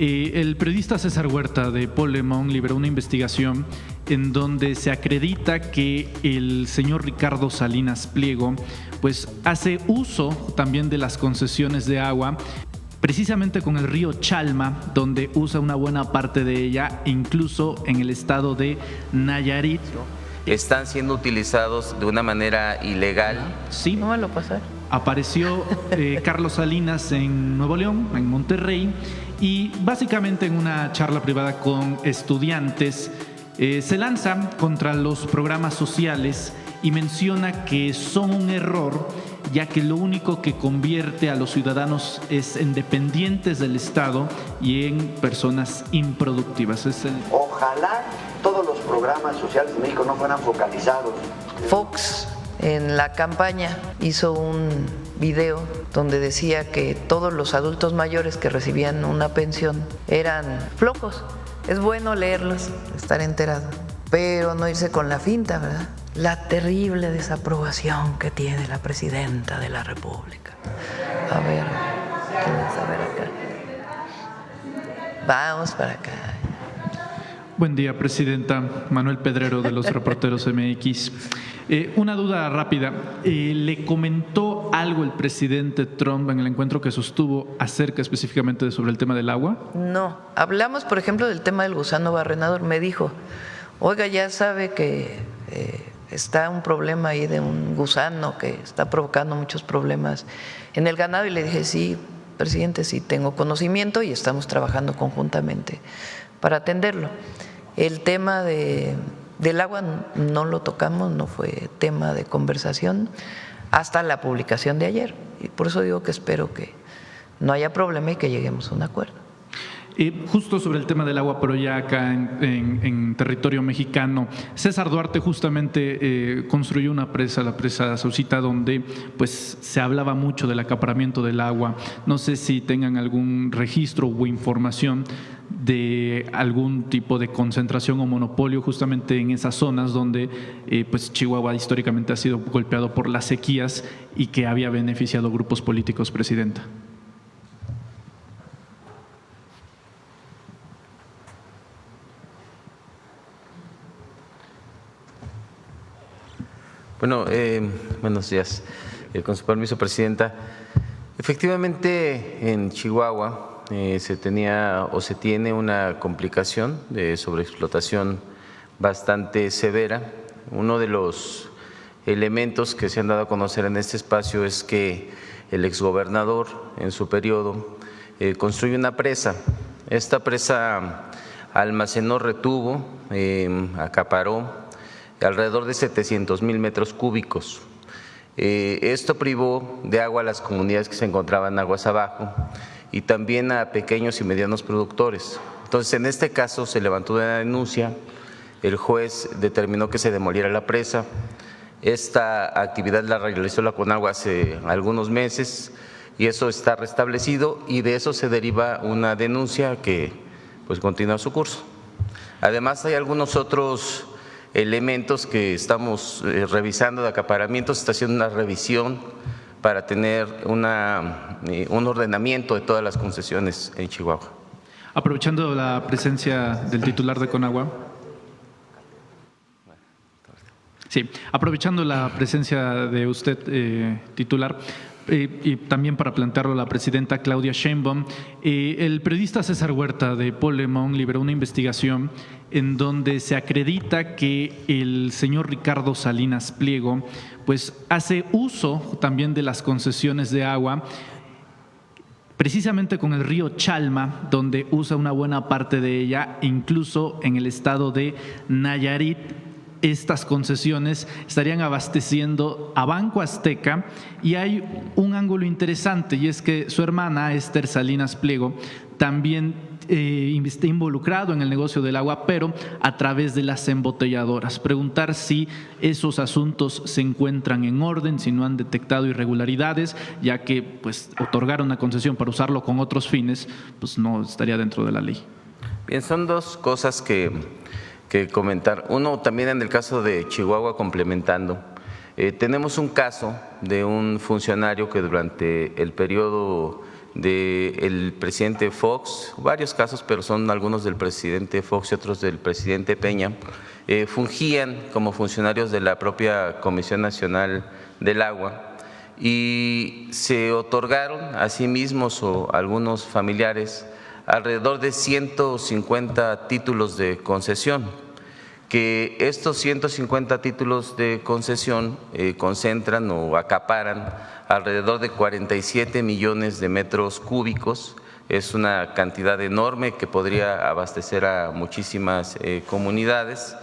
El periodista César Huerta de Polemón liberó una investigación en donde se acredita que el señor Ricardo Salinas Pliego pues hace uso también de las concesiones de agua, precisamente con el río Chalma, donde usa una buena parte de ella, incluso en el estado de Nayarit. Están siendo utilizados de una manera ilegal. Sí. No me lo pasar. Apareció Carlos Salinas en Nuevo León, en Monterrey, y básicamente en una charla privada con estudiantes se lanza contra los programas sociales y menciona que son un error, ya que lo único que convierte a los ciudadanos es en dependientes del Estado y en personas improductivas. Ojalá todos los programas sociales de México no fueran focalizados. Fox en la campaña hizo un video donde decía que todos los adultos mayores que recibían una pensión eran flojos. Es bueno leerlos, estar enterado, pero no irse con la finta, ¿verdad? La terrible desaprobación que tiene la presidenta de la República. A ver, ¿quieres saber acá? Vamos para acá. Buen día, presidenta. Manuel Pedrero, de los Reporteros MX. Una duda rápida. ¿Le comentó algo el presidente Trump en el encuentro que sostuvo acerca específicamente sobre el tema del agua? No. Hablamos, por ejemplo, del tema del gusano barrenador. Me dijo, oiga, ya sabe que está un problema ahí de un gusano que está provocando muchos problemas en el ganado. Y le dije, sí, presidente, sí tengo conocimiento y estamos trabajando conjuntamente para atenderlo. El tema del agua no lo tocamos, no fue tema de conversación hasta la publicación de ayer. Y por eso digo que espero que no haya problema y que lleguemos a un acuerdo. Justo sobre el tema del agua, pero ya acá en territorio mexicano, César Duarte justamente construyó una presa, la presa Saucita, donde pues se hablaba mucho del acaparamiento del agua. No sé si tengan algún registro o información de algún tipo de concentración o monopolio justamente en esas zonas donde pues Chihuahua históricamente ha sido golpeado por las sequías y que había beneficiado grupos políticos, presidenta. Bueno, buenos días. Con su permiso, presidenta. Efectivamente, en Chihuahua se tenía o se tiene una complicación de sobreexplotación bastante severa. Uno de los elementos que se han dado a conocer en este espacio es que el exgobernador en su periodo construye una presa. Esta presa almacenó, retuvo, acaparó alrededor de 700,000 metros cúbicos. Esto privó de agua a las comunidades que se encontraban aguas abajo y también a pequeños y medianos productores. Entonces, en este caso se levantó una denuncia, el juez determinó que se demoliera la presa. Esta actividad la realizó la Conagua hace algunos meses y eso está restablecido y de eso se deriva una denuncia que pues continúa su curso. Además, hay algunos otros elementos que estamos revisando de acaparamiento. Se está haciendo una revisión para tener un ordenamiento de todas las concesiones en Chihuahua. Aprovechando la presencia del titular de Conagua. Sí, aprovechando la presencia de usted, titular, y también para plantearlo a la presidenta Claudia Sheinbaum, el periodista César Huerta de Polemón liberó una investigación en donde se acredita que el señor Ricardo Salinas Pliego pues hace uso también de las concesiones de agua, precisamente con el río Chalma, donde usa una buena parte de ella, incluso en el estado de Nayarit. Estas concesiones estarían abasteciendo a Banco Azteca y hay un ángulo interesante y es que su hermana Esther Salinas Pliego también está involucrado en el negocio del agua, pero a través de las embotelladoras. Preguntar si esos asuntos se encuentran en orden, si no han detectado irregularidades, ya que pues otorgar una concesión para usarlo con otros fines pues no estaría dentro de la ley. Bien, son dos cosas que comentar. Uno, también en el caso de Chihuahua, complementando, tenemos un caso de un funcionario que durante el periodo del presidente Fox, varios casos, pero son algunos del presidente Fox y otros del presidente Peña, fungían como funcionarios de la propia Comisión Nacional del Agua y se otorgaron a sí mismos o a algunos familiares alrededor de 150 títulos de concesión, que estos 150 títulos de concesión concentran o acaparan alrededor de 47 millones de metros cúbicos. Es una cantidad enorme que podría abastecer a muchísimas comunidades.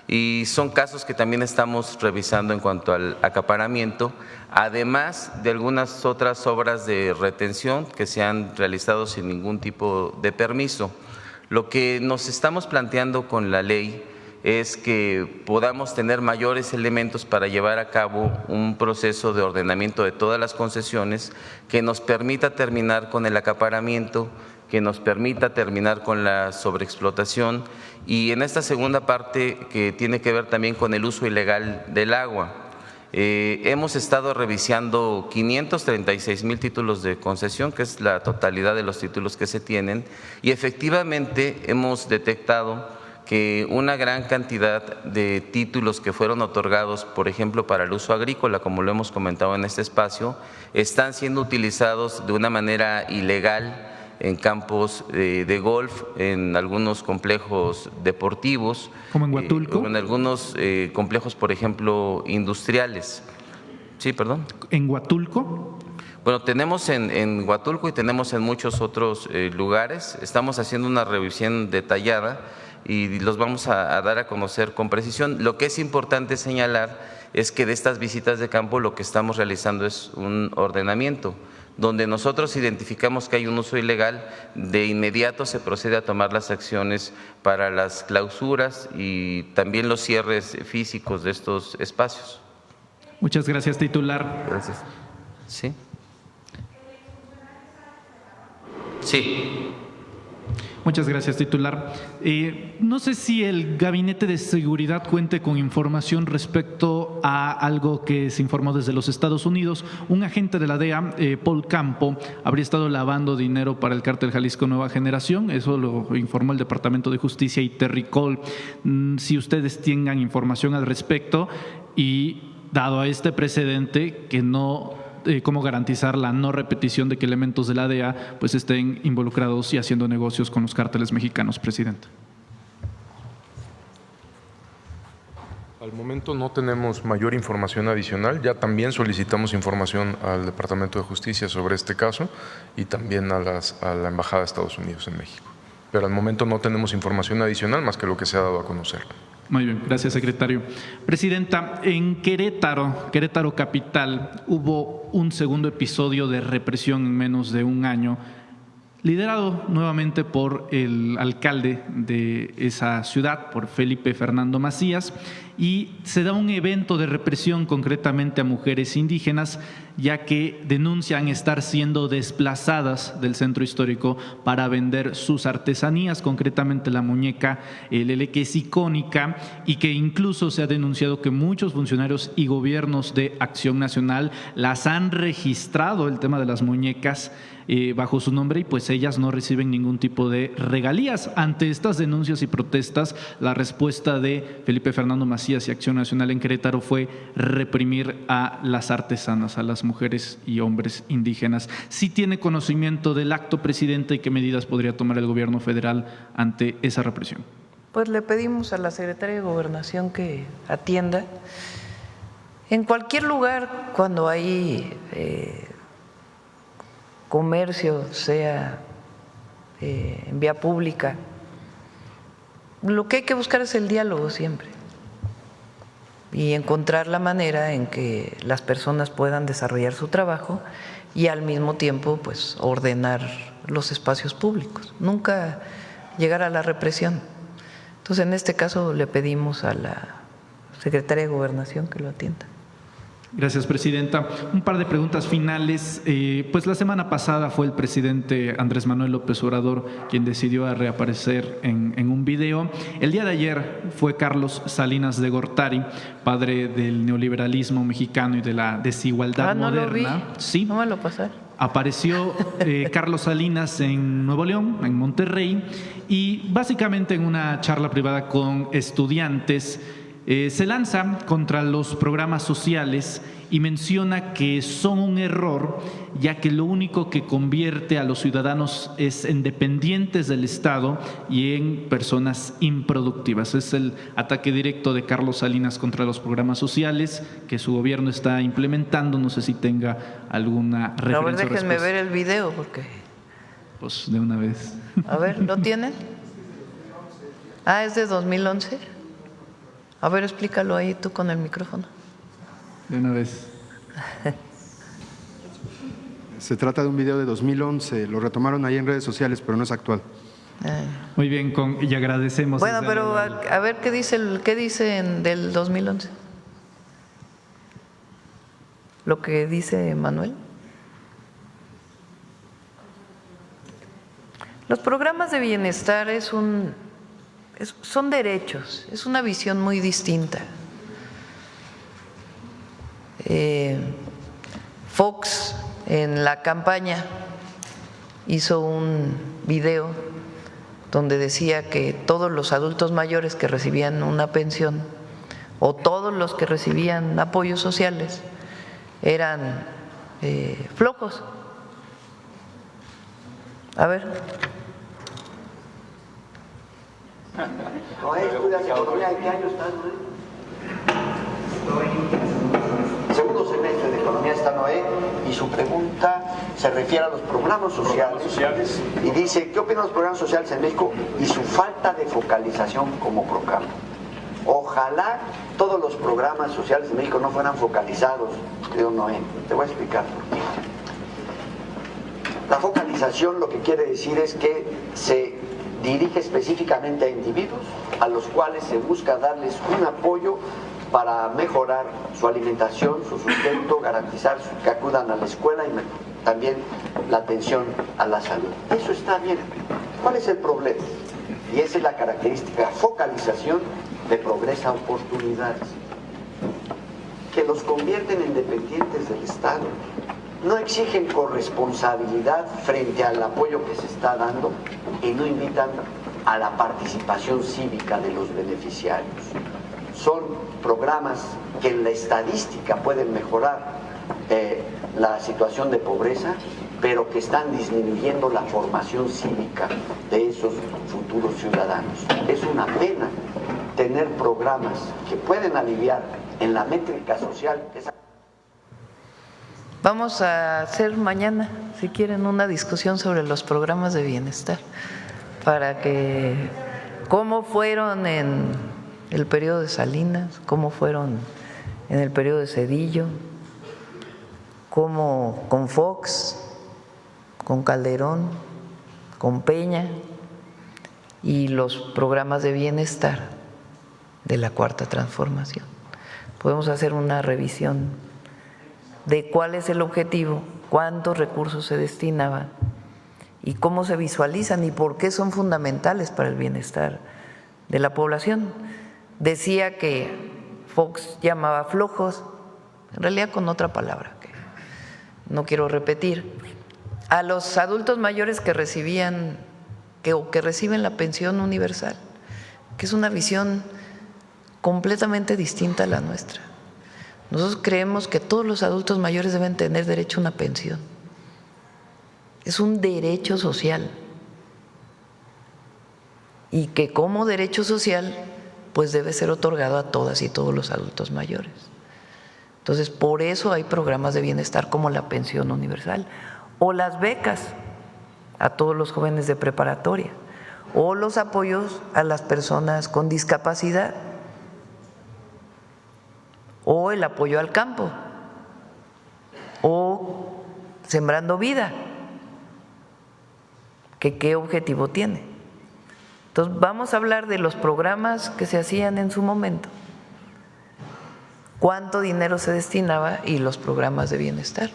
Y son casos que también estamos revisando en cuanto al acaparamiento, además de algunas otras obras de retención que se han realizado sin ningún tipo de permiso. Lo que nos estamos planteando con la ley es que podamos tener mayores elementos para llevar a cabo un proceso de ordenamiento de todas las concesiones que nos permita terminar con el acaparamiento, que nos permita terminar con la sobreexplotación y en esta segunda parte que tiene que ver también con el uso ilegal del agua. Hemos estado revisando 536,000 títulos de concesión, que es la totalidad de los títulos que se tienen, y efectivamente hemos detectado que una gran cantidad de títulos que fueron otorgados, por ejemplo, para el uso agrícola, como lo hemos comentado en este espacio, están siendo utilizados de una manera ilegal en campos de golf, en algunos complejos deportivos. ¿Como en Huatulco? En algunos complejos, por ejemplo, industriales. Sí, perdón. ¿En Huatulco? Bueno, tenemos en Huatulco y tenemos en muchos otros lugares. Estamos haciendo una revisión detallada y los vamos a dar a conocer con precisión. Lo que es importante señalar es que de estas visitas de campo lo que estamos realizando es un ordenamiento, donde nosotros identificamos que hay un uso ilegal, de inmediato se procede a tomar las acciones para las clausuras y también los cierres físicos de estos espacios. Muchas gracias, titular. Gracias. ¿Sí? Sí. Muchas gracias, titular. No sé si el Gabinete de Seguridad cuente con información respecto a algo que se informó desde los Estados Unidos. Un agente de la DEA, Paul Campo, habría estado lavando dinero para el cártel Jalisco Nueva Generación. Eso lo informó el Departamento de Justicia y Terry Cole. Si ustedes tengan información al respecto y dado a este precedente que no… cómo garantizar la no repetición de que elementos de la DEA pues estén involucrados y haciendo negocios con los cárteles mexicanos, presidente. Al momento no tenemos mayor información adicional, ya también solicitamos información al Departamento de Justicia sobre este caso y también a la Embajada de Estados Unidos en México. Pero al momento no tenemos información adicional más que lo que se ha dado a conocer. Muy bien, gracias, secretario. Presidenta, en Querétaro capital, hubo un segundo episodio de represión en menos de un año, liderado nuevamente por el alcalde de esa ciudad, por Felipe Fernando Macías, y se da un evento de represión concretamente a mujeres indígenas, ya que denuncian estar siendo desplazadas del centro histórico para vender sus artesanías, concretamente la muñeca Lele, que es icónica, y que incluso se ha denunciado que muchos funcionarios y gobiernos de Acción Nacional las han registrado, el tema de las muñecas, bajo su nombre, y pues ellas no reciben ningún tipo de regalías. Ante estas denuncias y protestas, la respuesta de Felipe Fernando Macías y Acción Nacional en Querétaro fue reprimir a las artesanas, a las mujeres y hombres indígenas. ¿Sí tiene conocimiento del acto, presidente, y qué medidas podría tomar el gobierno federal ante esa represión? Pues le pedimos a la Secretaría de Gobernación que atienda. En cualquier lugar, cuando hay comercio, sea en vía pública, lo que hay que buscar es el diálogo siempre y encontrar la manera en que las personas puedan desarrollar su trabajo y al mismo tiempo pues ordenar los espacios públicos, nunca llegar a la represión. Entonces, en este caso le pedimos a la Secretaría de Gobernación que lo atienda. Gracias, presidenta. Un par de preguntas finales. Pues la semana pasada fue el presidente Andrés Manuel López Obrador quien decidió reaparecer en un video. El día de ayer fue Carlos Salinas de Gortari, padre del neoliberalismo mexicano y de la desigualdad no moderna. Lo vi. Sí. No me lo pasaron. Apareció Carlos Salinas en Nuevo León, en Monterrey, y básicamente en una charla privada con estudiantes se lanza contra los programas sociales y menciona que son un error, ya que lo único que convierte a los ciudadanos es en dependientes del Estado y en personas improductivas. Es el ataque directo de Carlos Salinas contra los programas sociales que su gobierno está implementando. No sé si tenga alguna referencia. A ver, déjenme ver el video porque… Pues de una vez. A ver, ¿lo tienen? Ah, es de 2011. A ver, explícalo ahí tú con el micrófono. De una vez. Se trata de un video de 2011, lo retomaron ahí en redes sociales, pero no es actual. Muy bien, y agradecemos. Bueno, pero a ver qué dice del 2011. Lo que dice Manuel. Los programas de bienestar son derechos, es una visión muy distinta. Fox en la campaña hizo un video donde decía que todos los adultos mayores que recibían una pensión o todos los que recibían apoyos sociales eran flojos. A ver. Noé, ¿estudias economía? ¿En qué año estás, Noé? Segundo semestre de economía está Noé y su pregunta se refiere a los programas sociales y dice, ¿qué opinan los programas sociales en México y su falta de focalización como programa? Ojalá todos los programas sociales de México no fueran focalizados, creo Noé. Te voy a explicar por qué. La focalización lo que quiere decir es que se dirige específicamente a individuos a los cuales se busca darles un apoyo para mejorar su alimentación, su sustento, garantizar que acudan a la escuela y también la atención a la salud. Eso está bien. ¿Cuál es el problema? Y esa es la característica, focalización de Progresa Oportunidades, que los convierten en dependientes del Estado. No exigen corresponsabilidad frente al apoyo que se está dando y no invitan a la participación cívica de los beneficiarios. Son programas que en la estadística pueden mejorar la situación de pobreza, pero que están disminuyendo la formación cívica de esos futuros ciudadanos. Es una pena tener programas que pueden aliviar en la métrica social esa. Vamos a hacer mañana, si quieren, una discusión sobre los programas de bienestar, para que cómo fueron en el periodo de Salinas, cómo fueron en el periodo de Zedillo, cómo con Fox, con Calderón, con Peña y los programas de bienestar de la Cuarta Transformación. Podemos hacer una revisión de cuál es el objetivo, cuántos recursos se destinaban y cómo se visualizan y por qué son fundamentales para el bienestar de la población. Decía que Fox llamaba flojos, en realidad con otra palabra que no quiero repetir, a los adultos mayores que recibían o que reciben la pensión universal, que es una visión completamente distinta a la nuestra. Nosotros creemos que todos los adultos mayores deben tener derecho a una pensión. Es un derecho social. Y que como derecho social, pues debe ser otorgado a todas y todos los adultos mayores. Entonces, por eso hay programas de bienestar como la pensión universal, o las becas a todos los jóvenes de preparatoria, o los apoyos a las personas con discapacidad, o el apoyo al campo, o Sembrando Vida, que qué objetivo tiene. Entonces vamos a hablar de los programas que se hacían en su momento, cuánto dinero se destinaba y los programas de bienestar.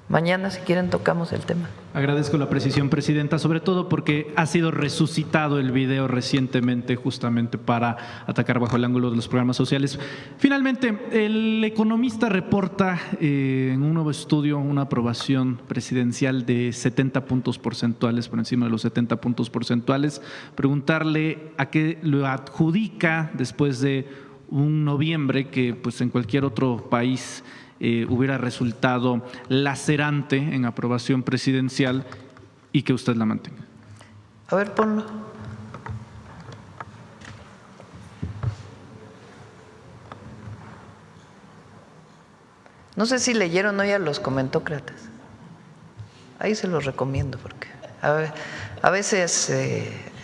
mañana, si quieren, tocamos el tema. Agradezco la precisión, Presidenta, sobre todo porque ha sido resucitado el video recientemente justamente para atacar bajo el ángulo de los programas sociales. Finalmente, el Economista reporta en un nuevo estudio una aprobación presidencial de 70 puntos porcentuales, por encima de los 70 puntos porcentuales. Preguntarle a qué lo adjudica después de un noviembre que pues en cualquier otro país hubiera resultado lacerante en aprobación presidencial y que usted la mantenga. A ver, ponlo. No sé si leyeron hoy a los comentócratas. Ahí se los recomiendo porque a veces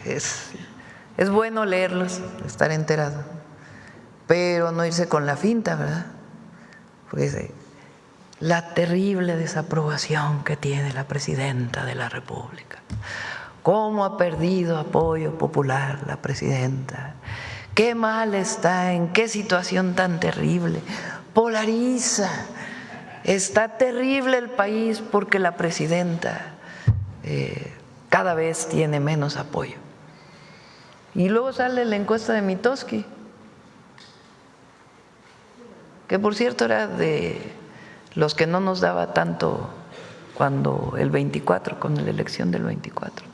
es bueno leerlos, estar enterado, pero no irse con la finta, ¿verdad? Porque dice, la terrible desaprobación que tiene la presidenta de la República. ¿Cómo ha perdido apoyo popular la presidenta? Qué mal está, en qué situación tan terrible. Polariza. Está terrible el país porque la presidenta cada vez tiene menos apoyo. Y luego sale la encuesta de Mitofsky, que por cierto era de los que no nos daba tanto cuando el 24, con la elección del 24.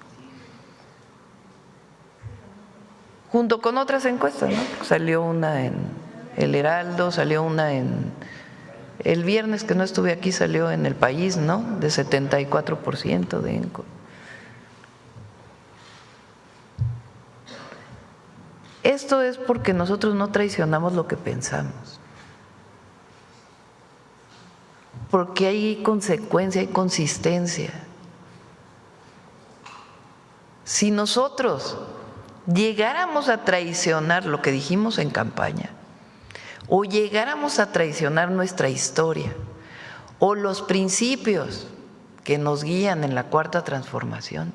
Junto con otras encuestas, ¿no? Salió una en El Heraldo, salió una en… El viernes que no estuve aquí salió en El País, ¿no? De 74% de ENCO. Esto es porque nosotros no traicionamos lo que pensamos. Porque hay consecuencia, hay consistencia. Si nosotros llegáramos a traicionar lo que dijimos en campaña, o llegáramos a traicionar nuestra historia, o los principios que nos guían en la Cuarta Transformación,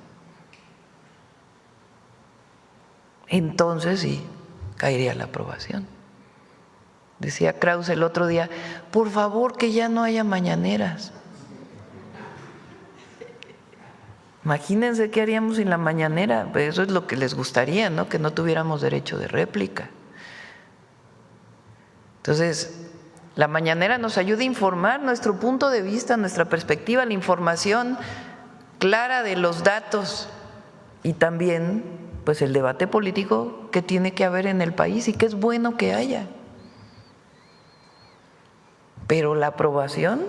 entonces sí, caería la aprobación. Decía Krause el otro día, por favor que ya no haya mañaneras. Imagínense qué haríamos sin la mañanera, pues eso es lo que les gustaría, ¿no? Que no tuviéramos derecho de réplica. Entonces, la mañanera nos ayuda a informar nuestro punto de vista, nuestra perspectiva, la información clara de los datos y también pues el debate político que tiene que haber en el país y que es bueno que haya. Pero la aprobación,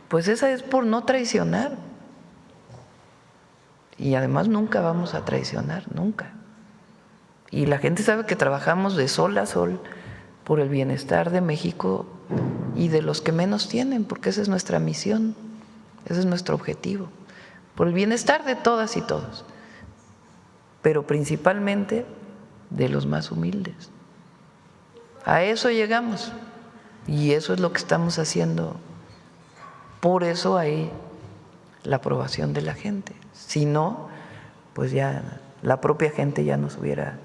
pues esa es por no traicionar. Y además nunca vamos a traicionar, nunca. Y la gente sabe que trabajamos de sol a sol por el bienestar de México y de los que menos tienen, porque esa es nuestra misión, ese es nuestro objetivo, por el bienestar de todas y todos, pero principalmente de los más humildes. A eso llegamos y eso es lo que estamos haciendo. Por eso hay la aprobación de la gente. Si no, pues ya la propia gente ya nos hubiera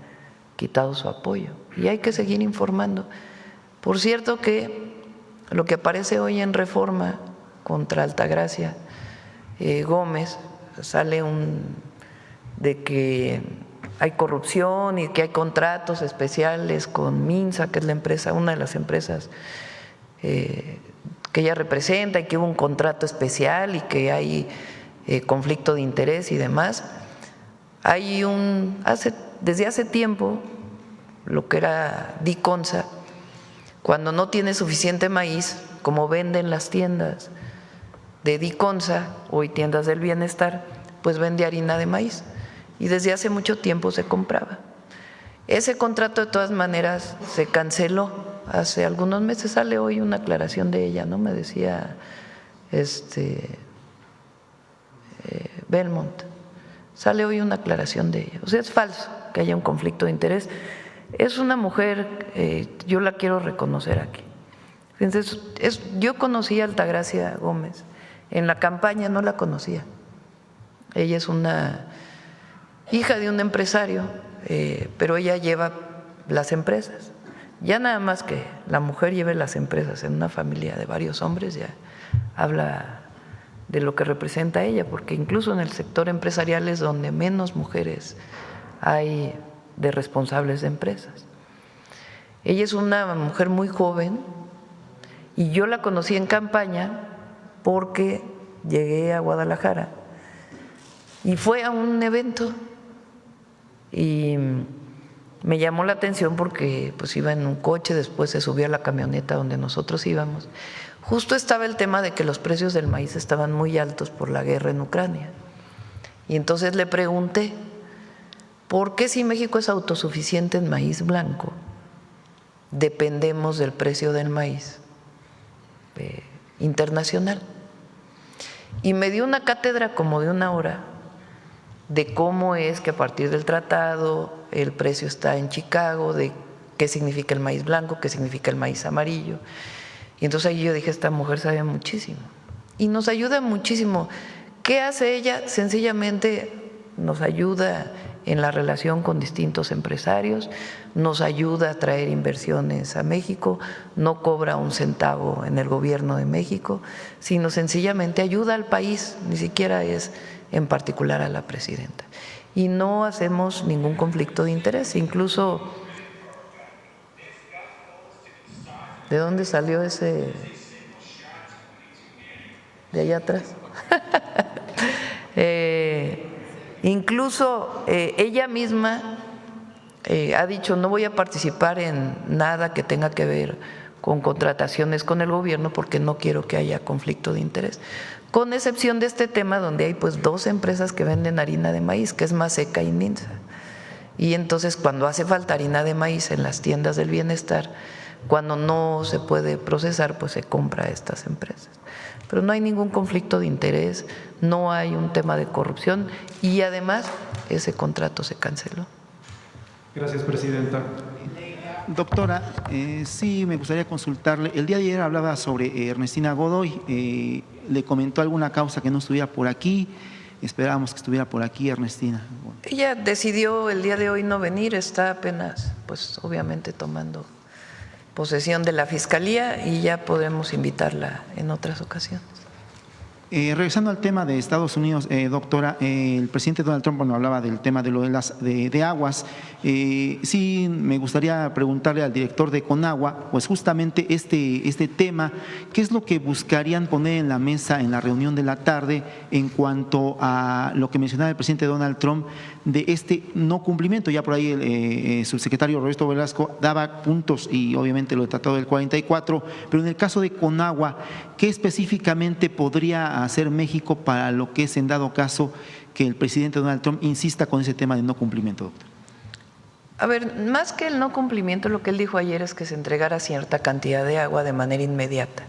quitado su apoyo. Y hay que seguir informando. Por cierto que lo que aparece hoy en Reforma contra Altagracia Gómez, sale de que hay corrupción y que hay contratos especiales con Minsa, que es la empresa, una de las empresas que ella representa, y que hubo un contrato especial y que hay conflicto de interés y demás. Hay desde hace tiempo, lo que era Diconsa, cuando no tiene suficiente maíz, como venden las tiendas de Diconsa, hoy tiendas del bienestar, pues vende harina de maíz, y desde hace mucho tiempo se compraba. Ese contrato de todas maneras se canceló hace algunos meses. Sale hoy una aclaración de ella, ¿no? Me decía Belmont, sale hoy una aclaración de ella. O sea, es falso que haya un conflicto de interés. Es una mujer, yo la quiero reconocer aquí. Entonces, yo conocí a Altagracia Gómez, en la campaña no la conocía. Ella es una hija de un empresario, pero ella lleva las empresas. Ya nada más que la mujer lleve las empresas en una familia de varios hombres, ya habla de lo que representa ella, porque incluso en el sector empresarial es donde menos mujeres hay de responsables de empresas. Ella es una mujer muy joven y yo la conocí en campaña porque llegué a Guadalajara y fue a un evento y me llamó la atención porque pues iba en un coche, después se subió a la camioneta donde nosotros íbamos. Justo estaba el tema de que los precios del maíz estaban muy altos por la guerra en Ucrania. Y entonces le pregunté, ¿por qué si México es autosuficiente en maíz blanco, dependemos del precio del maíz internacional? Y me dio una cátedra como de 1 hora de cómo es que a partir del tratado el precio está en Chicago, de qué significa el maíz blanco, qué significa el maíz amarillo. Y entonces ahí yo dije, esta mujer sabe muchísimo y nos ayuda muchísimo. ¿Qué hace ella? Sencillamente nos ayuda en la relación con distintos empresarios, nos ayuda a traer inversiones a México, no cobra un centavo en el gobierno de México, sino sencillamente ayuda al país, ni siquiera es en particular a la presidenta. Y no hacemos ningún conflicto de interés, incluso… ¿De dónde salió ese? De allá atrás. Incluso ella misma ha dicho, no voy a participar en nada que tenga que ver con contrataciones con el gobierno porque no quiero que haya conflicto de interés, con excepción de este tema donde hay pues 2 empresas que venden harina de maíz, que es Maseca y Minsa. Y entonces cuando hace falta harina de maíz en las tiendas del bienestar, cuando no se puede procesar, pues se compra a estas empresas. Pero no hay ningún conflicto de interés, no hay un tema de corrupción y además ese contrato se canceló. Gracias, presidenta. Doctora, sí, me gustaría consultarle. El día de ayer hablaba sobre Ernestina Godoy. ¿Le comentó alguna causa que no estuviera por aquí? Esperábamos que estuviera por aquí, Ernestina. Bueno. Ella decidió el día de hoy no venir, está apenas, pues obviamente tomando posesión de la Fiscalía y ya podremos invitarla en otras ocasiones. Regresando al tema de Estados Unidos, doctora, el presidente Donald Trump hablaba del tema de lo de las de aguas. Sí, me gustaría preguntarle al director de Conagua, pues justamente este tema, ¿qué es lo que buscarían poner en la mesa en la reunión de la tarde en cuanto a lo que mencionaba el presidente Donald Trump de este no cumplimiento? Ya por ahí el subsecretario Roberto Velasco daba puntos y obviamente lo del Tratado del 44, pero en el caso de Conagua, ¿qué específicamente podría hacer México para lo que es en dado caso que el presidente Donald Trump insista con ese tema de no cumplimiento, doctor? A ver, más que el no cumplimiento, lo que él dijo ayer es que se entregara cierta cantidad de agua de manera inmediata.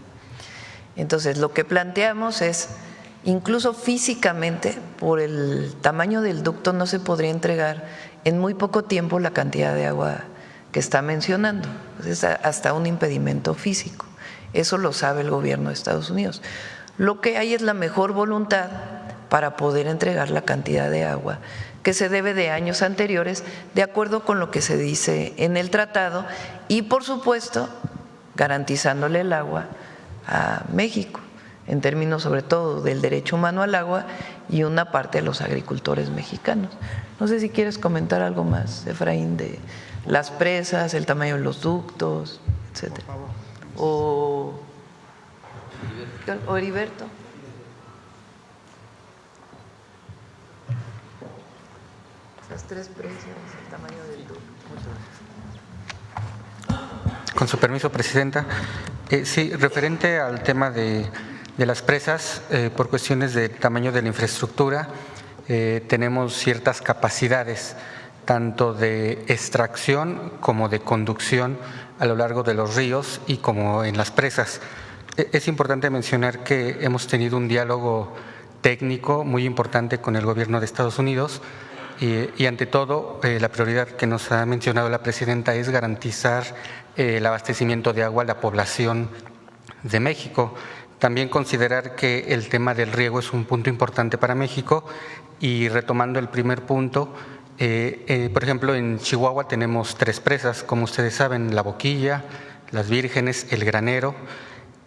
Entonces, lo que planteamos es, incluso físicamente, por el tamaño del ducto, no se podría entregar en muy poco tiempo la cantidad de agua que está mencionando. Es hasta un impedimento físico. Eso lo sabe el gobierno de Estados Unidos. Lo que hay es la mejor voluntad para poder entregar la cantidad de agua que se debe de años anteriores, de acuerdo con lo que se dice en el tratado y, por supuesto, garantizándole el agua a México, en términos sobre todo del derecho humano al agua y una parte de los agricultores mexicanos. No sé si quieres comentar algo más, Efraín, de las presas, el tamaño de los ductos, etcétera. O Heriberto. Las 3 presas, el tamaño del ducto. Con su permiso, presidenta. Sí, referente al tema de las presas, por cuestiones del tamaño de la infraestructura, tenemos ciertas capacidades, tanto de extracción como de conducción a lo largo de los ríos y como en las presas. Es importante mencionar que hemos tenido un diálogo técnico muy importante con el gobierno de Estados Unidos y ante todo la prioridad que nos ha mencionado la presidenta es garantizar el abastecimiento de agua a la población de México. También considerar que el tema del riego es un punto importante para México y retomando el primer punto, por ejemplo, en Chihuahua tenemos 3 presas, como ustedes saben, La Boquilla, Las Vírgenes, El Granero,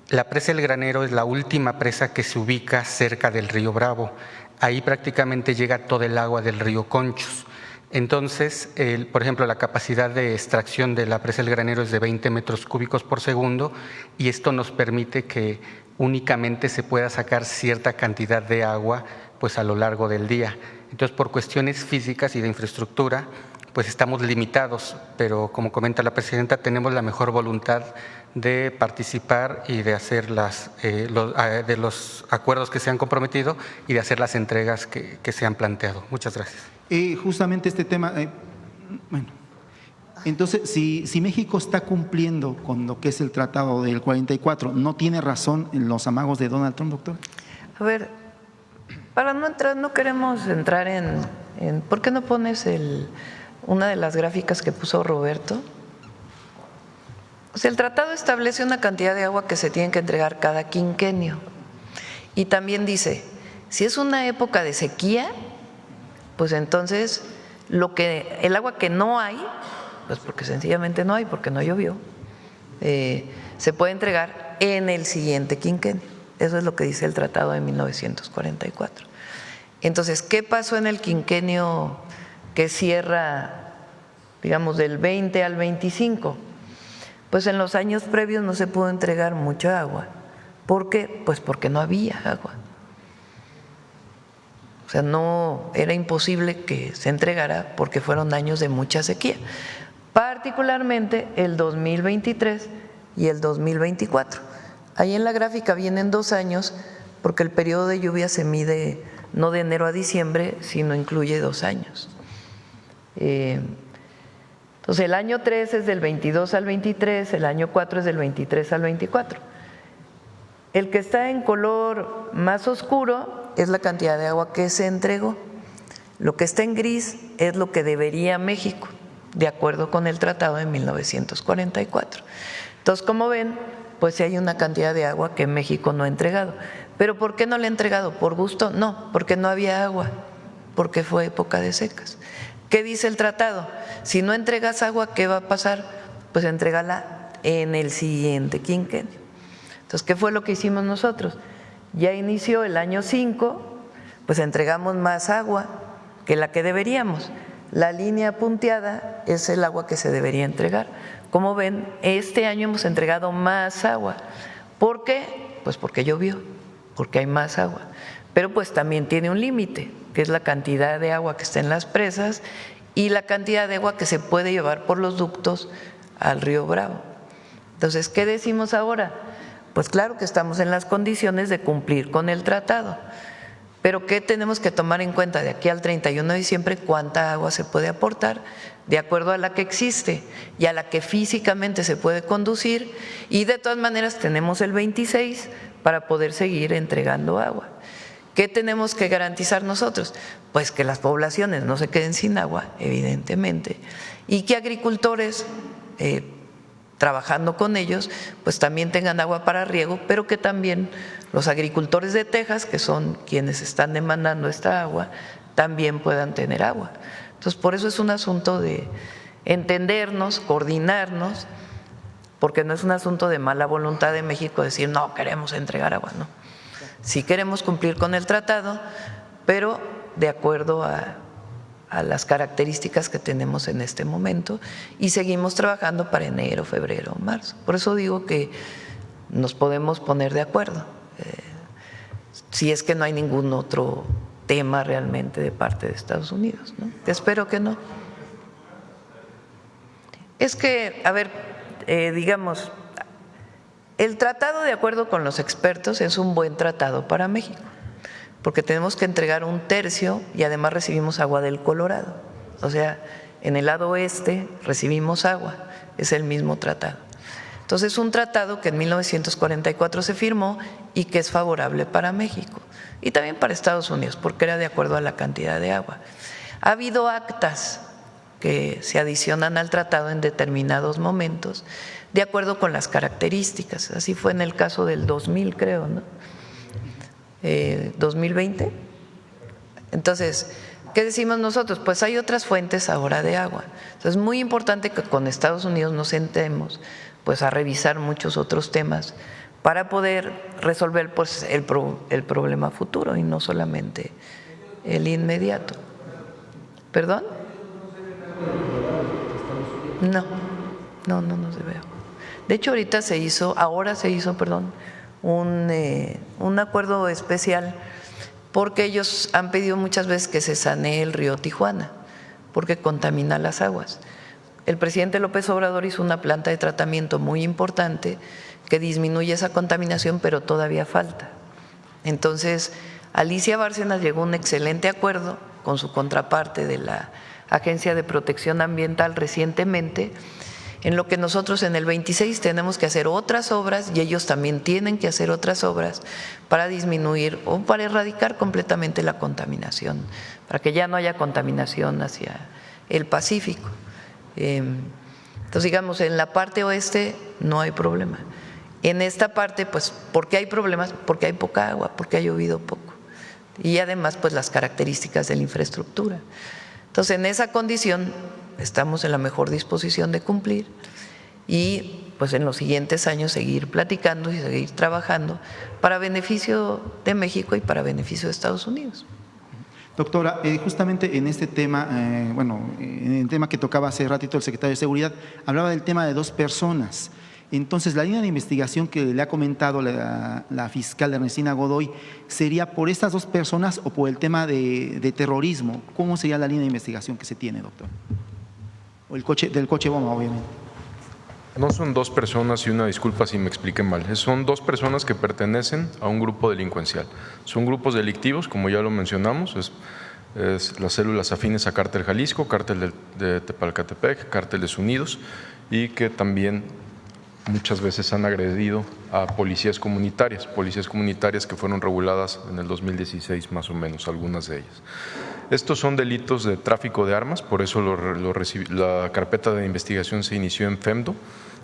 La presa El Granero es la última presa que se ubica cerca del río Bravo. Ahí prácticamente llega todo el agua del río Conchos. Entonces, por ejemplo, la capacidad de extracción de la presa El Granero es de 20 metros cúbicos por segundo y esto nos permite que únicamente se pueda sacar cierta cantidad de agua pues a lo largo del día. Entonces, por cuestiones físicas y de infraestructura, pues estamos limitados, pero como comenta la presidenta, tenemos la mejor voluntad de participar y de hacer de los acuerdos que se han comprometido y de hacer las entregas que se han planteado. Muchas gracias. Justamente este tema, bueno, entonces si México está cumpliendo con lo que es el tratado del 44, ¿no tiene razón en los amagos de Donald Trump, doctor? A ver, para no entrar, no queremos entrar en ¿por qué no pones una de las gráficas que puso Roberto? O sea, el tratado establece una cantidad de agua que se tiene que entregar cada quinquenio. Y también dice, si es una época de sequía, pues entonces el agua que no hay, pues porque sencillamente no hay, porque no llovió, se puede entregar en el siguiente quinquenio. Eso es lo que dice el tratado de 1944. Entonces, ¿qué pasó en el quinquenio que cierra, digamos, del 20 al 25? Pues en los años previos no se pudo entregar mucha agua. ¿Por qué? Pues porque no había agua. O sea, no, era imposible que se entregara porque fueron años de mucha sequía, particularmente el 2023 y el 2024. Ahí en la gráfica vienen 2 años porque el periodo de lluvia se mide no de enero a diciembre, sino incluye 2 años. Entonces el año 3 es del 22 al 23, el año 4 es del 23 al 24. El que está en color más oscuro es la cantidad de agua que se entregó. Lo que está en gris es lo que debería México, de acuerdo con el tratado de 1944. Entonces, como ven, pues sí hay una cantidad de agua que México no ha entregado. ¿Pero por qué no la ha entregado? ¿Por gusto? No, porque no había agua, porque fue época de secas. ¿Qué dice el tratado? Si no entregas agua, ¿qué va a pasar? Pues entrégala en el siguiente quinquenio. Entonces, ¿qué fue lo que hicimos nosotros? Ya inició el año 5, pues entregamos más agua que la que deberíamos. La línea punteada es el agua que se debería entregar. Como ven, este año hemos entregado más agua. ¿Por qué? Pues porque llovió, porque hay más agua. Pero pues también tiene un límite, que es la cantidad de agua que está en las presas y la cantidad de agua que se puede llevar por los ductos al río Bravo. Entonces, ¿qué decimos ahora? Pues claro que estamos en las condiciones de cumplir con el tratado, pero ¿qué tenemos que tomar en cuenta de aquí al 31 de diciembre? ¿Cuánta agua se puede aportar de acuerdo a la que existe y a la que físicamente se puede conducir? Y de todas maneras tenemos el 26 para poder seguir entregando agua. ¿Qué tenemos que garantizar nosotros? Pues que las poblaciones no se queden sin agua, evidentemente, y que agricultores trabajando con ellos, pues también tengan agua para riego, pero que también los agricultores de Texas, que son quienes están demandando esta agua, también puedan tener agua. Entonces, por eso es un asunto de entendernos, coordinarnos, porque no es un asunto de mala voluntad de México decir, no, queremos entregar agua, no. Sí queremos cumplir con el tratado, pero de acuerdo a las características que tenemos en este momento y seguimos trabajando para enero, febrero, marzo. Por eso digo que nos podemos poner de acuerdo, si es que no hay ningún otro tema realmente de parte de Estados Unidos, ¿no? Espero que no. Es que, a ver, digamos, el tratado, de acuerdo con los expertos, es un buen tratado para México, porque tenemos que entregar 1/3 y además recibimos agua del Colorado. O sea, en el lado oeste recibimos agua, es el mismo tratado. Entonces, es un tratado que en 1944 se firmó y que es favorable para México y también para Estados Unidos, porque era de acuerdo a la cantidad de agua. Ha habido actas que se adicionan al tratado en determinados momentos, de acuerdo con las características. Así fue en el caso del 2000, creo, ¿no? 2020. Entonces, ¿qué decimos nosotros? Pues hay otras fuentes ahora de agua. Entonces, es muy importante que con Estados Unidos nos sentemos pues a revisar muchos otros temas para poder resolver pues, el problema futuro y no solamente el inmediato. ¿Perdón? No se veo. De hecho, ahora se hizo, un acuerdo especial porque ellos han pedido muchas veces que se sanee el río Tijuana, porque contamina las aguas. El presidente López Obrador hizo una planta de tratamiento muy importante que disminuye esa contaminación, pero todavía falta. Entonces, Alicia Bárcenas llegó a un excelente acuerdo con su contraparte de la Agencia de Protección Ambiental recientemente, en lo que nosotros en el 26 tenemos que hacer otras obras y ellos también tienen que hacer otras obras para disminuir o para erradicar completamente la contaminación, para que ya no haya contaminación hacia el Pacífico. Entonces, digamos, en la parte oeste no hay problema. En esta parte, pues, ¿por qué hay problemas? Porque hay poca agua, porque ha llovido poco. Y además, pues, las características de la infraestructura. Entonces, en esa condición estamos en la mejor disposición de cumplir y, pues, en los siguientes años seguir platicando y seguir trabajando para beneficio de México y para beneficio de Estados Unidos. Doctora, justamente en este tema, en el tema que tocaba hace ratito el secretario de Seguridad, hablaba del tema de 2 personas. Entonces, la línea de investigación que le ha comentado la fiscal Ernestina Godoy, ¿sería por estas 2 personas o por el tema de terrorismo? ¿Cómo sería la línea de investigación que se tiene, doctor? O del coche bomba, obviamente. No son 2 personas, y una disculpa si me expliqué mal, son 2 personas que pertenecen a un grupo delincuencial. Son grupos delictivos, como ya lo mencionamos, es las células afines a Cártel Jalisco, Cártel de Tepalcatepec, Cárteles Unidos, y que también muchas veces han agredido a policías comunitarias que fueron reguladas en el 2016 más o menos, algunas de ellas. Estos son delitos de tráfico de armas, por eso la carpeta de investigación se inició en FEMDO,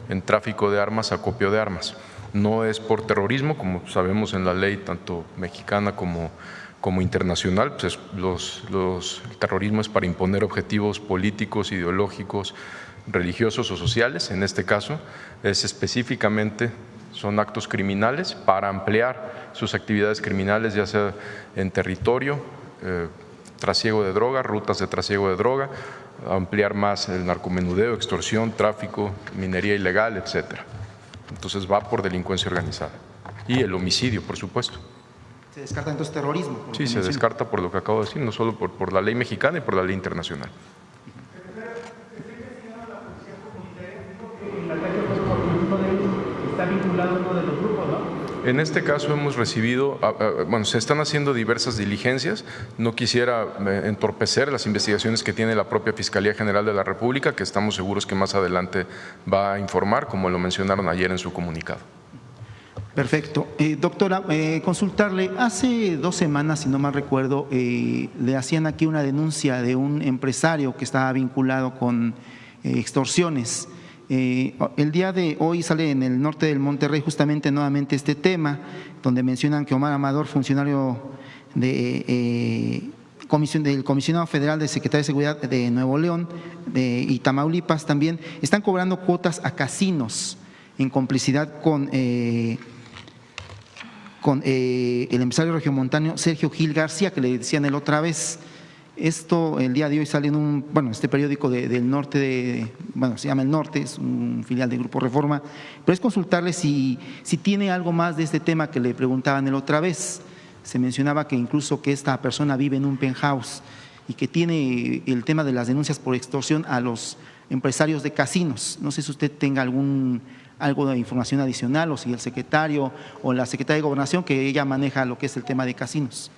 en tráfico de armas, acopio de armas. No es por terrorismo, como sabemos en la ley tanto mexicana como internacional, pues el terrorismo es para imponer objetivos políticos, ideológicos, religiosos o sociales. En este caso es específicamente, son actos criminales para ampliar sus actividades criminales, ya sea en territorio, trasiego de droga, rutas de trasiego de droga, ampliar más el narcomenudeo, extorsión, tráfico, minería ilegal, etcétera. Entonces va por delincuencia organizada y el homicidio, por supuesto. ¿Se descarta entonces terrorismo? Sí, se descarta por lo que acabo de decir, no solo por la ley mexicana y por la ley internacional. Está vinculado a uno de los grupos, ¿no? En este caso hemos recibido, se están haciendo diversas diligencias. No quisiera entorpecer las investigaciones que tiene la propia Fiscalía General de la República, que estamos seguros que más adelante va a informar, como lo mencionaron ayer en su comunicado. Perfecto. Doctora, consultarle, hace 2 semanas, si no mal recuerdo, le hacían aquí una denuncia de un empresario que estaba vinculado con extorsiones. El día de hoy sale en el norte del Monterrey justamente nuevamente este tema, donde mencionan que Omar Amador, funcionario del Comisionado Federal de Secretaría de Seguridad de Nuevo León y Tamaulipas también, están cobrando cuotas a casinos en complicidad con el empresario regiomontano Sergio Gil García, que le decían la otra vez. Esto el día de hoy sale en este periódico del norte, se llama El Norte, es un filial del Grupo Reforma, pero es consultarle si tiene algo más de este tema que le preguntaban la otra vez. Se mencionaba que incluso que esta persona vive en un penthouse y que tiene el tema de las denuncias por extorsión a los empresarios de casinos. No sé si usted tenga algo de información adicional o si el secretario o la secretaria de Gobernación, que ella maneja lo que es el tema de casinos.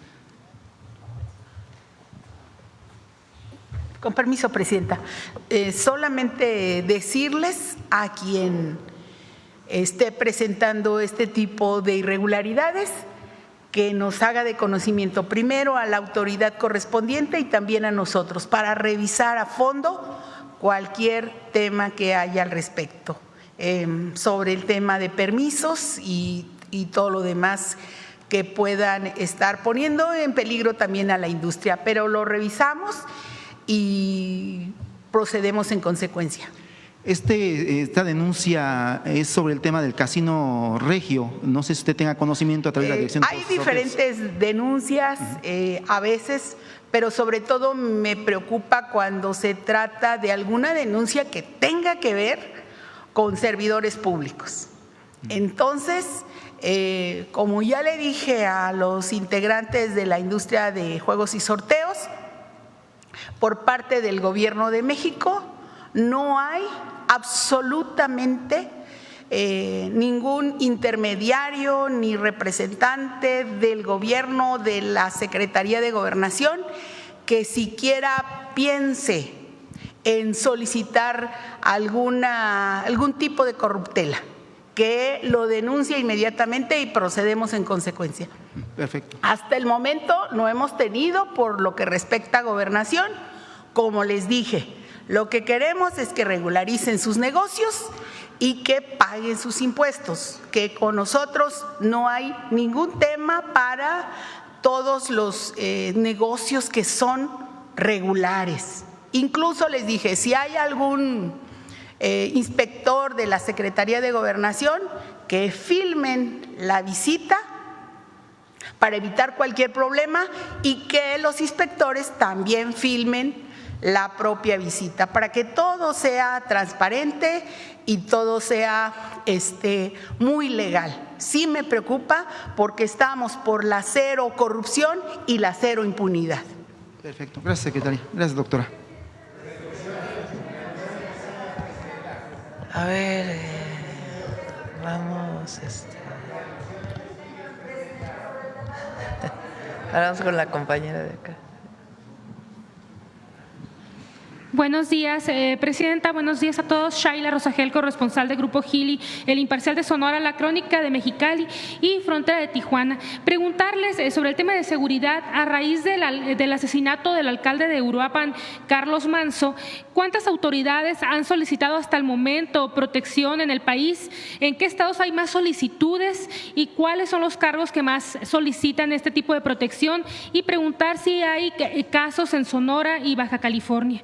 Con permiso, Presidenta. Solamente decirles a quien esté presentando este tipo de irregularidades que nos haga de conocimiento primero a la autoridad correspondiente y también a nosotros para revisar a fondo cualquier tema que haya al respecto sobre el tema de permisos y todo lo demás que puedan estar poniendo en peligro también a la industria. Pero lo revisamos y procedemos en consecuencia. Esta denuncia es sobre el tema del Casino Regio. No sé si usted tenga conocimiento a través de la Dirección de Hay Impuestos Sociales. diferentes denuncias a veces, pero sobre todo me preocupa cuando se trata de alguna denuncia que tenga que ver con servidores públicos. Entonces, como ya le dije a los integrantes de la industria de juegos y sorteos, por parte del Gobierno de México no hay absolutamente ningún intermediario ni representante del gobierno, de la Secretaría de Gobernación, que siquiera piense en solicitar algún tipo de corruptela, que lo denuncie inmediatamente y procedemos en consecuencia. Perfecto. Hasta el momento no hemos tenido, por lo que respecta a Gobernación, como les dije, lo que queremos es que regularicen sus negocios y que paguen sus impuestos, que con nosotros no hay ningún tema para todos los negocios que son regulares. Incluso les dije, si hay algún inspector de la Secretaría de Gobernación, que filmen la visita para evitar cualquier problema y que los inspectores también filmen la propia visita, para que todo sea transparente y todo sea muy legal. Sí me preocupa porque estamos por la cero corrupción y la cero impunidad. Perfecto. Gracias, secretaria. Gracias, doctora. A ver, vamos, vamos con la compañera de acá. Buenos días, Presidenta. Buenos días a todos. Shaila Rosagel, corresponsal de Grupo Gili, El Imparcial de Sonora, La Crónica de Mexicali y Frontera de Tijuana. Preguntarles sobre el tema de seguridad a raíz del asesinato del alcalde de Uruapan, Carlos Manzo. ¿Cuántas autoridades han solicitado hasta el momento protección en el país? ¿En qué estados hay más solicitudes? ¿Y cuáles son los cargos que más solicitan este tipo de protección? Y preguntar si hay casos en Sonora y Baja California.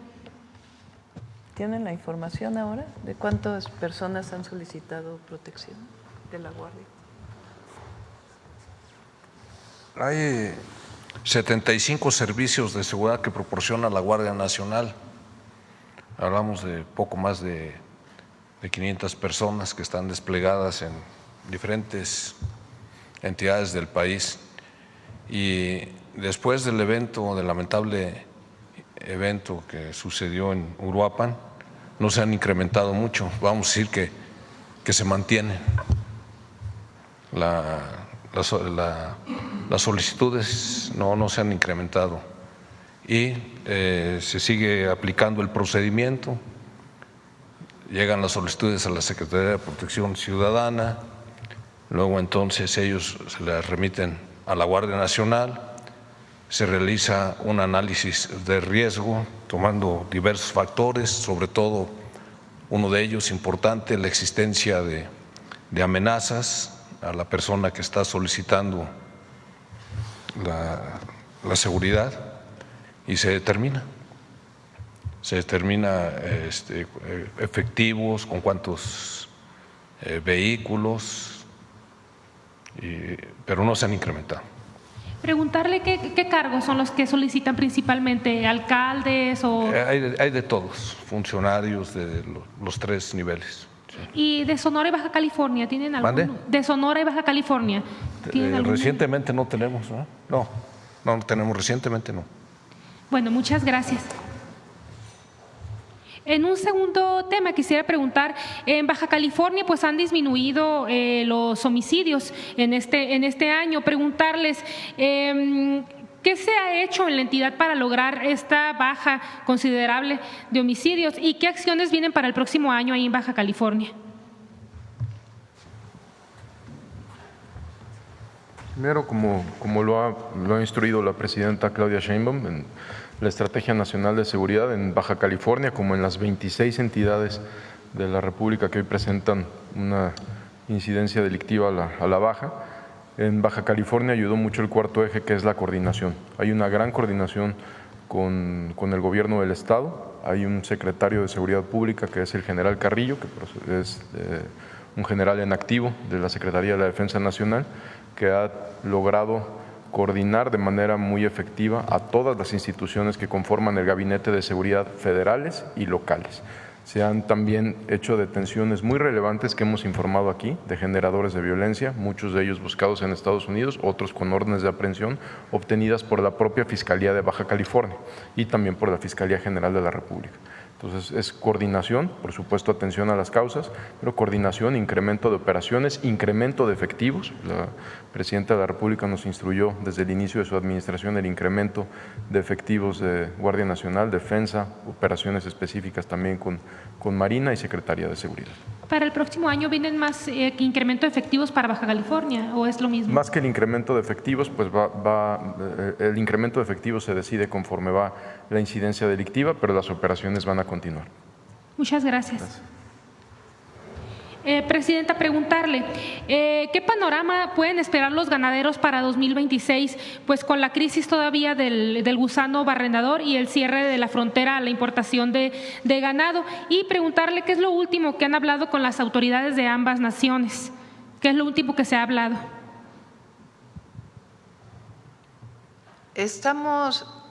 ¿Tienen la información ahora de cuántas personas han solicitado protección de la Guardia? Hay 75 servicios de seguridad que proporciona la Guardia Nacional. Hablamos de poco más de 500 personas que están desplegadas en diferentes entidades del país. Y después del evento, del lamentable evento que sucedió en Uruapan, no se han incrementado mucho. Vamos a decir que se mantienen las solicitudes, no se han incrementado y se sigue aplicando el procedimiento. Llegan las solicitudes a la Secretaría de Protección Ciudadana, luego entonces ellos se las remiten a la Guardia Nacional. Se realiza un análisis de riesgo tomando diversos factores, sobre todo uno de ellos importante, la existencia de amenazas a la persona que está solicitando la seguridad y se determina efectivos, con cuántos vehículos, pero no se han incrementado. Preguntarle qué cargos son los que solicitan principalmente, alcaldes o… Hay de todos, funcionarios de los tres niveles. Sí. ¿Y de Sonora y Baja California tienen alguno? ¿Mande? De Sonora y Baja California. Recientemente no tenemos, ¿no? No tenemos, recientemente no. Bueno, muchas gracias. En un segundo tema quisiera preguntar, en Baja California pues han disminuido los homicidios en este año. Preguntarles ¿qué se ha hecho en la entidad para lograr esta baja considerable de homicidios y qué acciones vienen para el próximo año ahí en Baja California? Primero, como lo ha instruido la presidenta Claudia Sheinbaum, en la Estrategia Nacional de Seguridad en Baja California, como en las 26 entidades de la República que hoy presentan una incidencia delictiva a la baja, en Baja California ayudó mucho el cuarto eje, que es la coordinación. Hay una gran coordinación con el gobierno del Estado. hay un secretario de Seguridad Pública que es el general Carrillo, que es un general en activo de la Secretaría de la Defensa Nacional, que ha logrado coordinar de manera muy efectiva a todas las instituciones que conforman el Gabinete de Seguridad federales y locales. Se han también hecho detenciones muy relevantes que hemos informado aquí de generadores de violencia, muchos de ellos buscados en Estados Unidos, otros con órdenes de aprehensión obtenidas por la propia Fiscalía de Baja California y también por la Fiscalía General de la República. Entonces es coordinación, por supuesto atención a las causas, pero coordinación, incremento de operaciones, incremento de efectivos. La Presidenta de la República nos instruyó desde el inicio de su administración el incremento de efectivos de Guardia Nacional, Defensa, operaciones específicas también con Marina y Secretaría de Seguridad. ¿Para el próximo año vienen más incremento de efectivos para Baja California o es lo mismo? Más que el incremento de efectivos, pues el incremento de efectivos se decide conforme va la incidencia delictiva, pero las operaciones van a continuar. Muchas gracias. Presidenta, preguntarle, ¿qué panorama pueden esperar los ganaderos para 2026? Pues con la crisis todavía del gusano barrenador y el cierre de la frontera a la importación de ganado. Y preguntarle qué es lo último que han hablado con las autoridades de ambas naciones. ¿Qué es lo último que se ha hablado?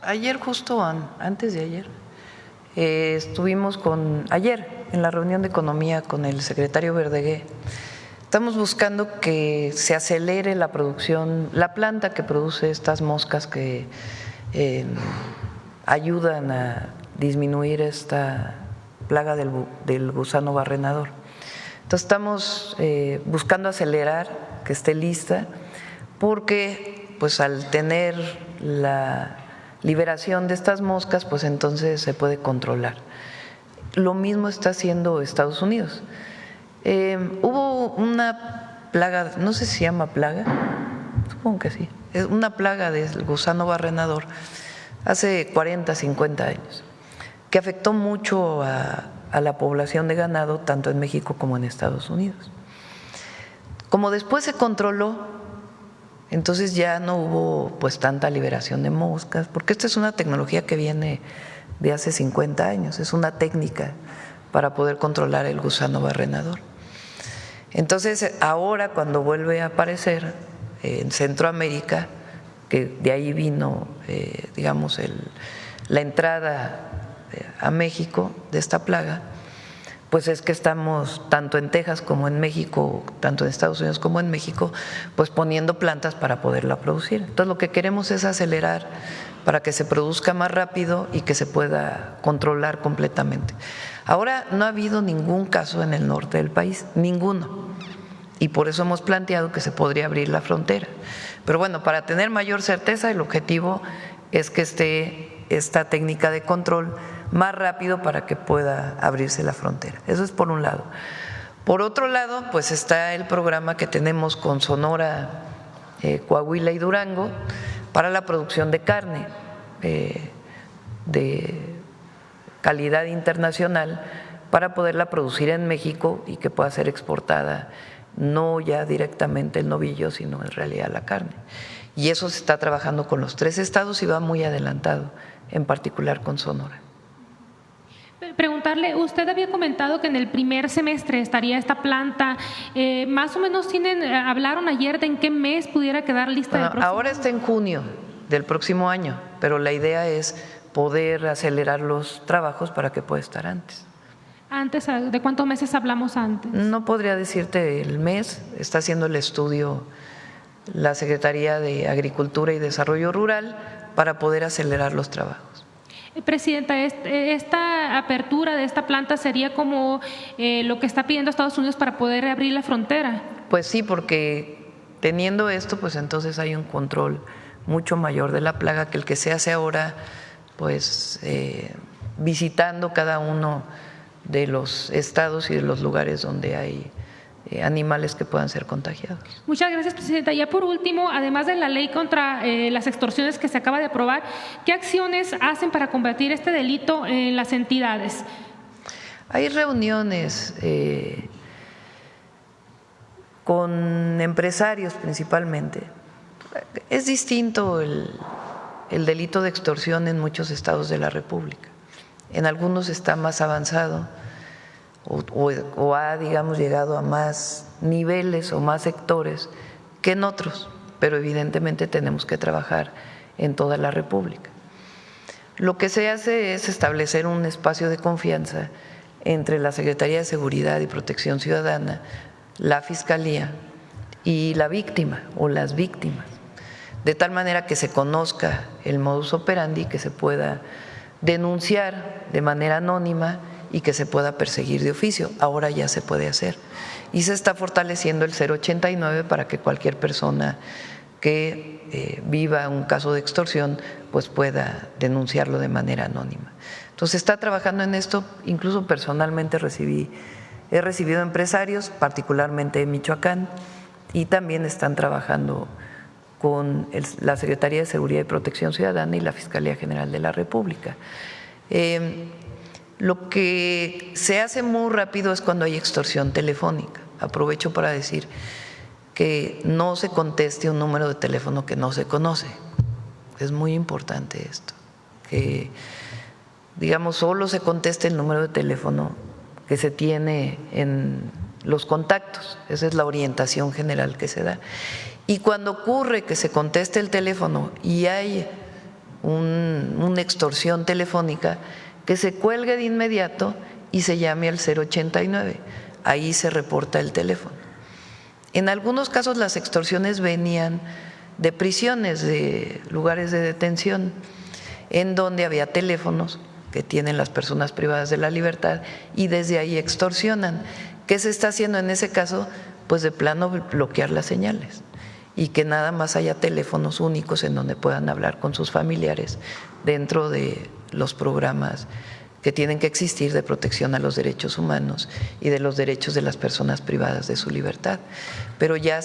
Ayer justo antes de ayer, estuvimos ayer en la reunión de economía con el secretario Verdegué. Estamos buscando que se acelere la producción, la planta que produce estas moscas que ayudan a disminuir esta plaga del gusano barrenador. Entonces estamos buscando acelerar que esté lista porque pues al tener la liberación de estas moscas, pues entonces se puede controlar. Lo mismo está haciendo Estados Unidos. Hubo una plaga, no sé si se llama plaga, supongo que sí, es una plaga del gusano barrenador hace 40, 50 años, que afectó mucho a la población de ganado, tanto en México como en Estados Unidos. Como después se controló, entonces ya no hubo pues tanta liberación de moscas, porque esta es una tecnología que viene de hace 50 años, es una técnica para poder controlar el gusano barrenador. Entonces ahora cuando vuelve a aparecer en Centroamérica, que de ahí vino digamos la entrada a México de esta plaga, pues es que estamos tanto en Texas como en México, tanto en Estados Unidos como en México, pues poniendo plantas para poderla producir. Entonces lo que queremos es acelerar para que se produzca más rápido y que se pueda controlar completamente. Ahora no ha habido ningún caso en el norte del país, ninguno, y por eso hemos planteado que se podría abrir la frontera. Pero bueno, para tener mayor certeza, el objetivo es que esté esta técnica de control más rápido para que pueda abrirse la frontera. Eso es por un lado. Por otro lado, pues está el programa que tenemos con Sonora, Coahuila y Durango para la producción de carne de calidad internacional para poderla producir en México y que pueda ser exportada no ya directamente el novillo, sino en realidad la carne. Y eso se está trabajando con los 3 estados y va muy adelantado, en particular con Sonora. Preguntarle, usted había comentado que en el primer semestre estaría esta planta, más o menos hablaron ayer de en qué mes pudiera quedar lista. Bueno, ahora está en junio del próximo año, pero la idea es poder acelerar los trabajos para que pueda estar antes. ¿Antes? ¿De cuántos meses hablamos antes? No podría decirte el mes, está haciendo el estudio la Secretaría de Agricultura y Desarrollo Rural para poder acelerar los trabajos. Presidenta, esta apertura de esta planta sería como lo que está pidiendo Estados Unidos para poder abrir la frontera. Pues sí, porque teniendo esto, pues entonces hay un control mucho mayor de la plaga que el que se hace ahora, pues visitando cada uno de los estados y de los lugares donde hay animales que puedan ser contagiados. Muchas gracias, Presidenta. Ya por último, además de la ley contra las extorsiones que se acaba de aprobar, ¿qué acciones hacen para combatir este delito en las entidades? Hay reuniones con empresarios principalmente. Es distinto el delito de extorsión en muchos estados de la República. en algunos está más avanzado o ha, digamos, llegado a más niveles o más sectores que en otros, pero evidentemente tenemos que trabajar en toda la República. Lo que se hace es establecer un espacio de confianza entre la Secretaría de Seguridad y Protección Ciudadana, la Fiscalía y la víctima o las víctimas, de tal manera que se conozca el modus operandi, que se pueda denunciar de manera anónima y que se pueda perseguir de oficio. Ahora ya se puede hacer. Y se está fortaleciendo el 089 para que cualquier persona que viva un caso de extorsión pues pueda denunciarlo de manera anónima. Entonces está trabajando en esto, incluso personalmente he recibido empresarios, particularmente en Michoacán, y también están trabajando con la Secretaría de Seguridad y Protección Ciudadana y la Fiscalía General de la República. Lo que se hace muy rápido es cuando hay extorsión telefónica. Aprovecho para decir que no se conteste un número de teléfono que no se conoce. Es muy importante esto, que digamos solo se conteste el número de teléfono que se tiene en los contactos. Esa es la orientación general que se da. Y cuando ocurre que se conteste el teléfono y hay una extorsión telefónica, que se cuelgue de inmediato y se llame al 089. Ahí se reporta el teléfono. En algunos casos las extorsiones venían de prisiones, de lugares de detención, en donde había teléfonos que tienen las personas privadas de la libertad y desde ahí extorsionan. ¿Qué se está haciendo en ese caso? Pues de plano bloquear las señales y que nada más haya teléfonos únicos en donde puedan hablar con sus familiares dentro de los programas que tienen que existir de protección a los derechos humanos y de los derechos de las personas privadas de su libertad. Pero ya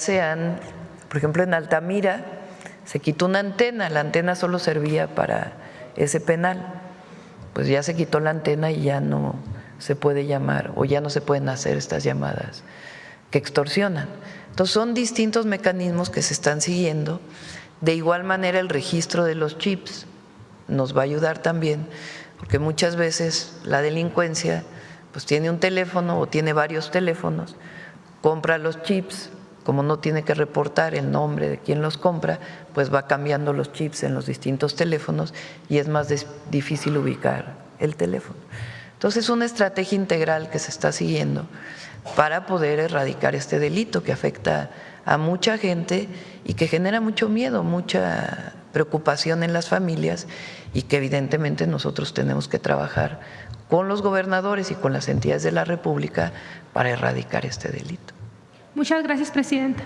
por ejemplo, en Altamira se quitó una antena, la antena solo servía para ese penal, pues ya se quitó la antena y ya no se puede llamar o ya no se pueden hacer estas llamadas que extorsionan. Entonces son distintos mecanismos que se están siguiendo. De igual manera el registro de los chips nos va a ayudar también, porque muchas veces la delincuencia pues tiene un teléfono o tiene varios teléfonos, compra los chips, como no tiene que reportar el nombre de quien los compra, pues va cambiando los chips en los distintos teléfonos y es más difícil ubicar el teléfono. Entonces es una estrategia integral que se está siguiendo para poder erradicar este delito que afecta a mucha gente y que genera mucho miedo, mucha preocupación en las familias y que evidentemente nosotros tenemos que trabajar con los gobernadores y con las entidades de la República para erradicar este delito. Muchas gracias, presidenta.